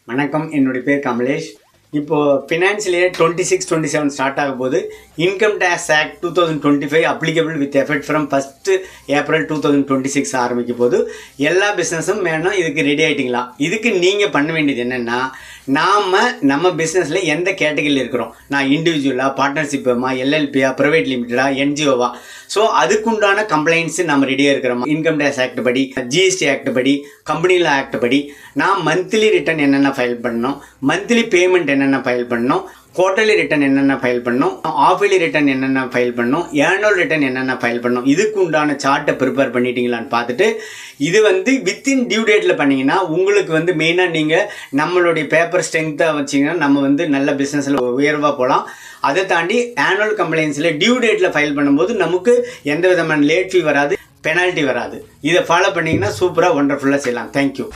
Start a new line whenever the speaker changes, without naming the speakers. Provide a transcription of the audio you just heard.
வணக்கம், என்னுடைய பேர் கமலேஷ். இப்போது ஃபினான்ஷியல் இயர் 26-27 ஸ்டார்ட் ஆகும் போது income tax act 2025 applicable with effect from 1 April 2026 ஆரம்பிக்கும் போது எல்லா பிஸ்னஸும் வேணும். இதுக்கு ரெடி ஆகிட்டிங்களா? இதுக்கு நீங்கள் பண்ண வேண்டியது என்னென்னா, நம்ம பிஸ்னஸில் எந்த கேட்டகரியில் இருக்கிறோம், நான் இண்டிவிஜுவலாக, பார்ட்னர்ஷிப்புமா, எல்எல்பியா, ப்ரைவேட் லிமிட்டடா, என்ஜிஓவா, ஸோ அதுக்குண்டான கம்ப்ளைண்ட்ஸு நம்ம ரெடியாக இருக்கிறோம். இன்கம் டேக்ஸ் ஆக்ட் படி, ஜிஎஸ்டி ஆக்ட் படி, கம்பெனியில் ஆக்ட் படி நான் மந்த்லி ரிட்டர்ன் என்னென்ன ஃபைல் பண்ணணும், மந்த்லி பேமெண்ட் என்னென்ன ஃபைல் பண்ணணும், குவார்டர்லி ரிட்டர்ன் என்னென்ன ஃபைல் பண்ணணும், ஆஃபர்லி ரிட்டர்ன் என்னென்ன ஃபைல் பண்ணணும், ஆனுவல் ரிட்டர்ன் என்னென்ன ஃபைல் பண்ணணும், இதுக்கு உண்டான சார்ட்டை ப்ரிப்பேர் பண்ணிட்டீங்களான்னு பார்த்துட்டு, இது வித்தின் டியூ டேட்டில் பண்ணிங்கன்னா உங்களுக்கு மெயினாக நீங்கள் நம்மளுடைய பேப்பர் ஸ்ட்ரென்த்தாக வச்சிங்கன்னா நம்ம நல்ல பிஸ்னஸில் உயர்வாக போகலாம். அதை தாண்டி ஆனுவல் கம்ப்ளைண்ட்ஸில் டியூ டேட்டில் ஃபைல் பண்ணும்போது நமக்கு எந்த விதமான லேட் ஃபீ வராது, பெனால்ட்டி வராது. இதை ஃபாலோ பண்ணிங்கன்னா சூப்பராக ஒண்டர்ஃபுல்லாக செய்யலாம். தேங்க்யூ.